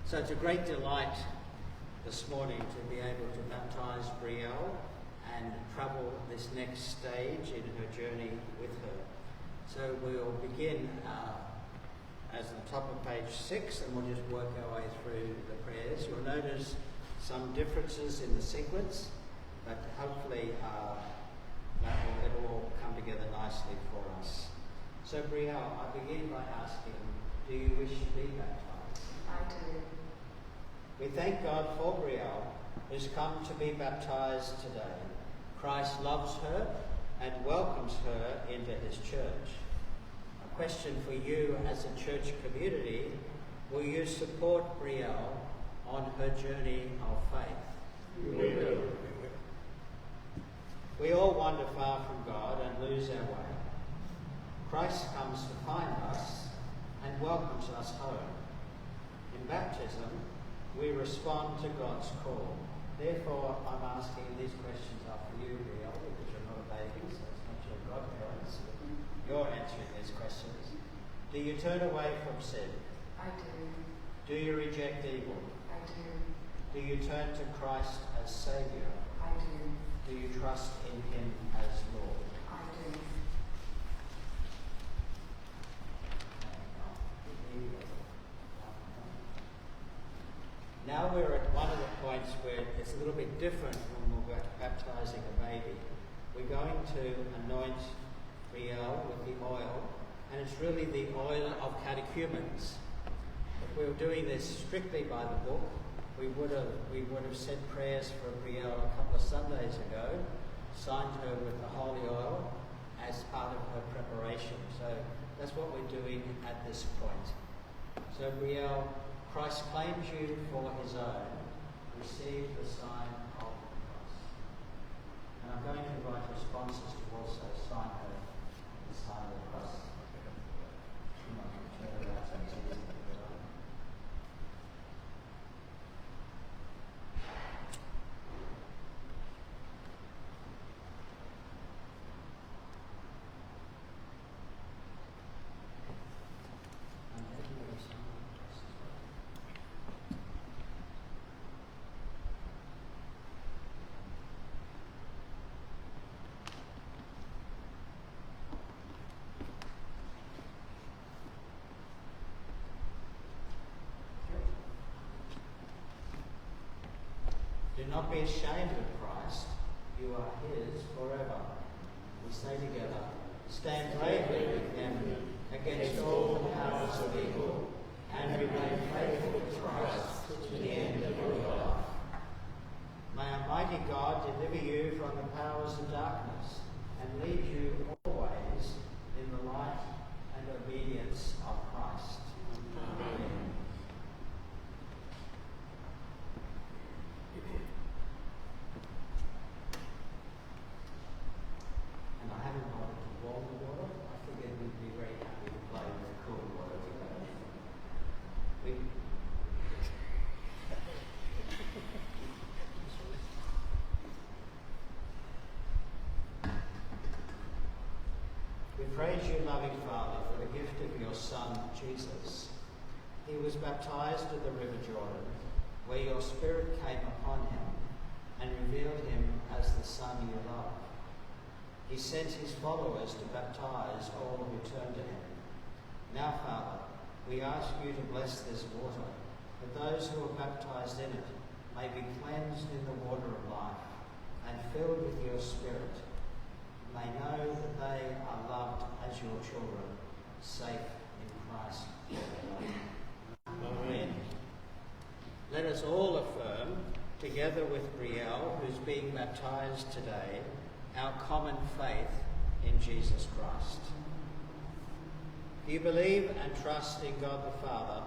So it's a great delight this morning to be able to baptise Brielle and travel this next stage in her journey with her. So we'll begin as the top of page 6, and we'll just work our way through the prayers. You'll notice some differences in the sequence, but hopefully it'll all come together nicely for us. So Brielle, I begin by asking, do you wish to be baptised? I do. We thank God for Brielle, who's come to be baptised today. Christ loves her and welcomes her into his church. A question for you as a church community: will you support Brielle on her journey of faith? We will. We all wander far from God and lose our way. Christ comes to find us and welcomes us home. In baptism, we respond to God's call. Therefore, I'm asking these questions are for you, Brielle, because you're not a baby, so it's not your godparents. You're answering these questions. Do you turn away from sin? I do. Do you reject evil? I do. Do you turn to Christ as Saviour? I do. Do you trust in him as Lord? I do. Now we're at one of the points where it's a little bit different when we're baptising a baby. We're going to anoint Brielle with the oil, and it's really the oil of catechumens. If we were doing this strictly by the book, we would have said prayers for Brielle a couple of Sundays ago, signed her with the holy oil as part of her preparation. So that's what we're doing at this point. So Brielle, Christ claims you for his own. Receive the sign of the cross. And I'm going to invite responses to also sign her the sign of the cross. Do not be ashamed of Christ. You are his forever. We say together, stand bravely with him against all the powers of evil, and remain faithful to Christ to the end of your life. May Almighty God deliver you from the powers of darkness and lead you always in the light and obedience of Christ. Amen. And I haven't bothered to warm the water. I figured we'd be very happy to play with cool water today. We praise you, loving Father, for the gift of your Son, Jesus. He was baptized at the River Jordan, where your Spirit came upon him and revealed him as the Son you love. He sent his followers to baptize all who turn to him. Now, Father, we ask you to bless this water, that those who are baptized in it may be cleansed in the water of life and filled with your Spirit, may know that they are loved as your children, safe in Christ forever. Amen. Let us all affirm, together with Brielle, who's being baptized today, our common faith in Jesus Christ. Do you believe and trust in God the Father,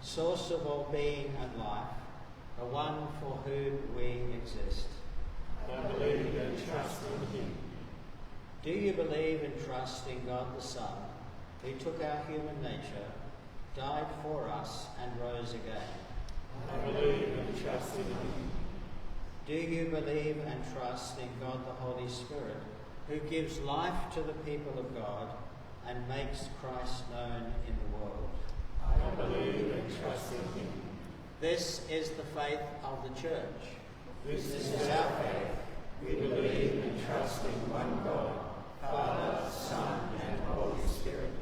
source of all being and life, the one for whom we exist? I believe and trust in him. Do you believe and trust in God the Son, who took our human nature, died for us and rose again? I believe and trust in him. Do you believe and trust in God the Holy Spirit, who gives life to the people of God and makes Christ known in the world? I believe and trust in him. This is the faith of the Church. This is our faith. We believe and trust in one God, Father, Son, and Holy Spirit.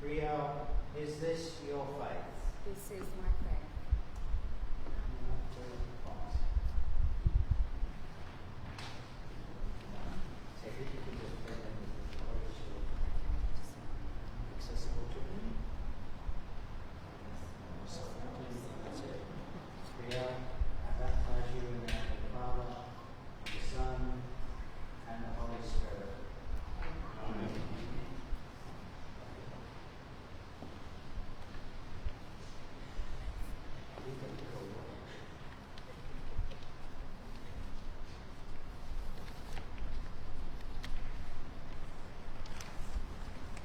Brielle, is this your faith? This is my faith. So if you could just bring them accessible to them. That's it. Brielle, I baptize you in the name of the Father, the Son, and the Holy Spirit. Amen.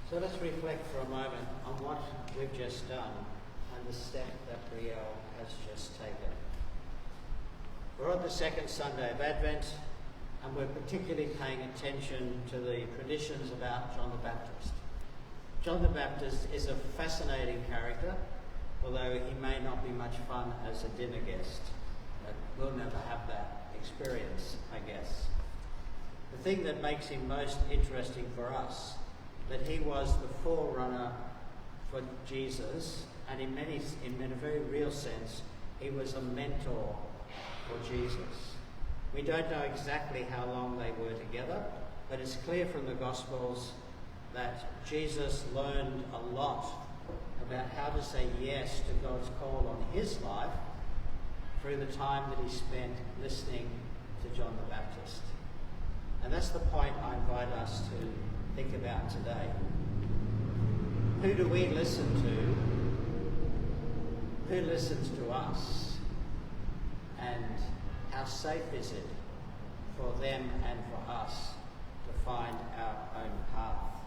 So let's reflect for a moment on what we've just done and the step that Brielle has just taken. We're on the second Sunday of Advent, and we're particularly paying attention to the traditions about John the Baptist. John the Baptist is a fascinating character, although he may not be much fun as a dinner guest. We'll never have that experience, I guess. The thing that makes him most interesting for us, that he was the forerunner for Jesus, and in a very real sense, he was a mentor for Jesus. We don't know exactly how long they were together, but it's clear from the Gospels that Jesus learned a lot about how to say yes to God's call on his life through the time that he spent listening to John the Baptist. And that's the point I invite us to think about today. Who do we listen to? Who listens to us? And how safe is it for them and for us to find our own path?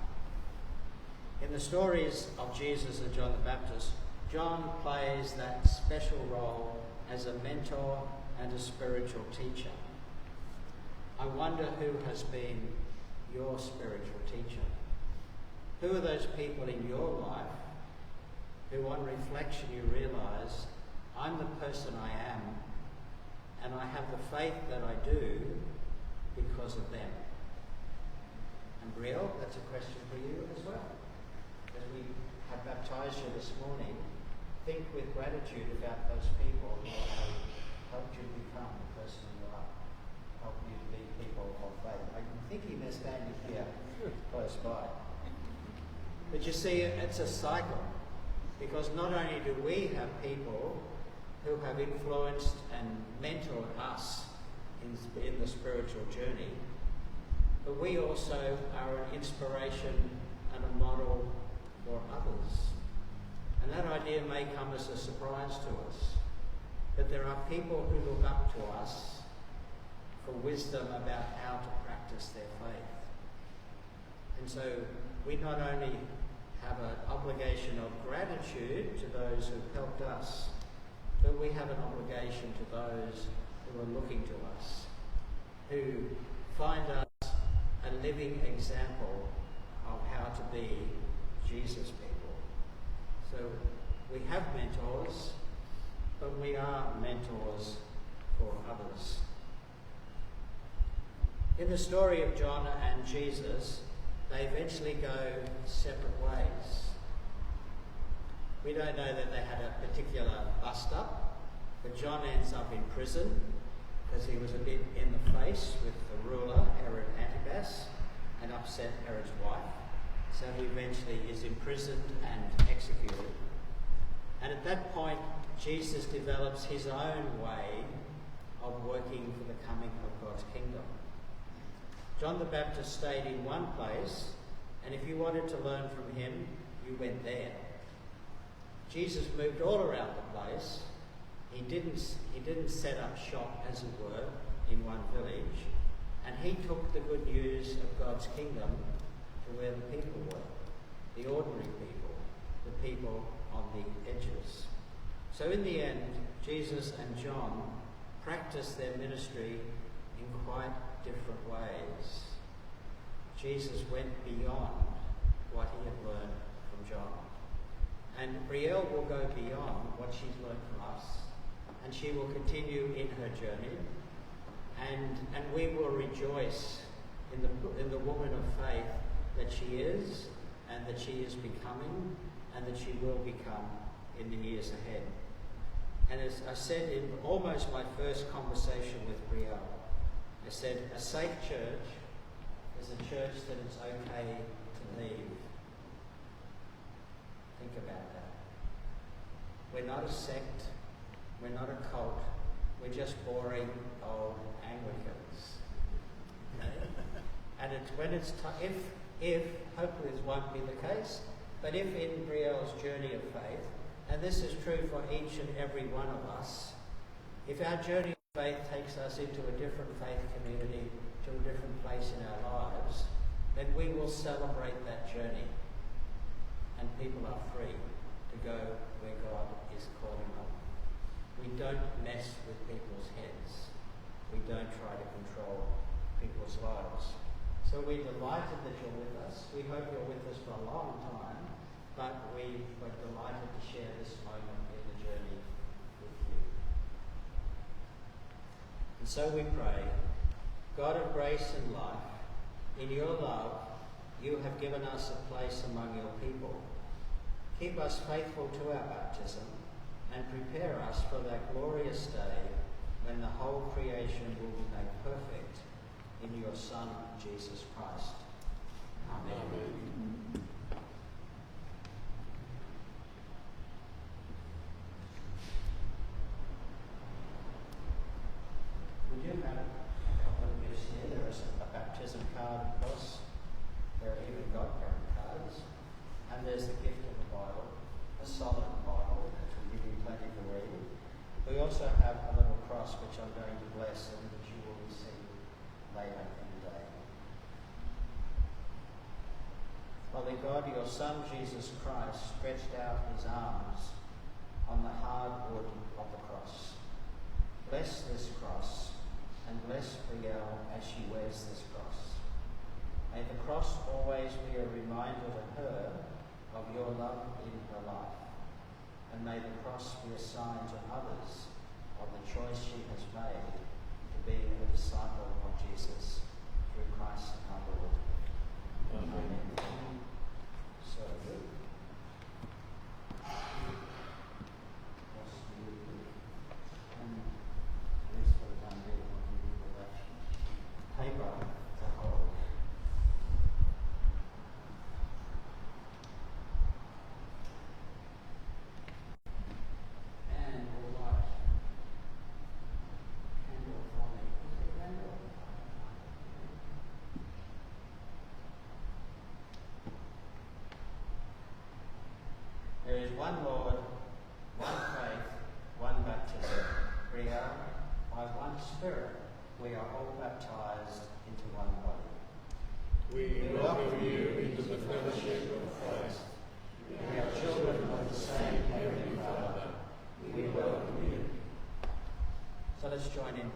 In the stories of Jesus and John the Baptist, John plays that special role as a mentor and a spiritual teacher. I wonder who has been your spiritual teacher. Who are those people in your life who on reflection you realise, I'm the person I am, and I have the faith that I do because of them? And Brielle, that's a question for you as well. As we have baptised you this morning, think with gratitude about those people who have helped you become the person you are, helped you to be people of faith. I'm thinking they're standing here close by. But you see, it's a cycle, because not only do we have people who have influenced and mentored us in the spiritual journey, but we also are an inspiration and a model for others. And that idea may come as a surprise to us, but there are people who look up to us for wisdom about how to practice their faith. And so we not only have an obligation of gratitude to those who've helped us, but we have an obligation to those who are looking to us, who find us a living example of how to be Jesus people. So we have mentors, but we are mentors for others. In the story of John and Jesus, they eventually go separate ways. We don't know that they had a particular bust-up, but John ends up in prison because he was a bit in the face with the ruler, Herod Antipas, and upset Herod's wife. So he eventually is imprisoned and executed. And at that point, Jesus develops his own way of working for the coming of God's kingdom. John the Baptist stayed in one place, and if you wanted to learn from him, you went there. Jesus moved all around the place. He didn't set up shop, as it were, in one village, and he took the good news of God's kingdom to where the people were, the ordinary people, the people on the edges. So in the end, Jesus and John practiced their ministry in quite different ways. Jesus went beyond what he had learned from John. And Brielle will go beyond what she's learned from us and she will continue in her journey. And we will rejoice in the woman of faith that she is, and that she is becoming, and that she will become in the years ahead. And as I said in almost my first conversation with Brielle, I said a safe church is a church that it's okay to leave. Think about that. We're not a sect, we're not a cult, we're just boring old Anglicans. And it's when it's if hopefully this won't be the case, but if in Brielle's journey of faith, and this is true for each and every one of us, if our journey of faith takes us into a different faith community, to a different place in our lives, then we will celebrate that journey. And people are free to go where God is calling them. We don't mess with people's heads. We don't try to control people's lives. So we're delighted that you're with us. We hope you're with us for a long time, but we were delighted to share this moment in the journey with you. And so we pray, God of grace and life, in your love, you have given us a place among your people. Keep us faithful to our baptism and prepare us for that glorious day when the whole creation will be made perfect in your Son, Jesus Christ. Amen. Amen. We do have a couple of gifts here. There is a baptism card, of course. There are even godparent cards. And there's the gift of the Bible, a solid Bible, which will give you plenty to read. We also have a little cross, which I'm going to bless and which you will receive later in the day. Father God, your Son, Jesus Christ, stretched out his arms on the hard wood of the cross. Bless this cross and bless Brielle as she wears this cross. May the cross always be a reminder to her of your love in her life. And may the cross be a sign to others of the choice she has made to be a disciple of Jesus through Christ our Lord. Amen. So good. Paper to hold. And we'll light candle for me. Is it a candle? There is one Lord, one faith, one baptism. Brielle, by one Spirit, we are all baptized into one body. We welcome you into the fellowship of Christ. We are children of the same Heavenly Father. We welcome you. So let's join in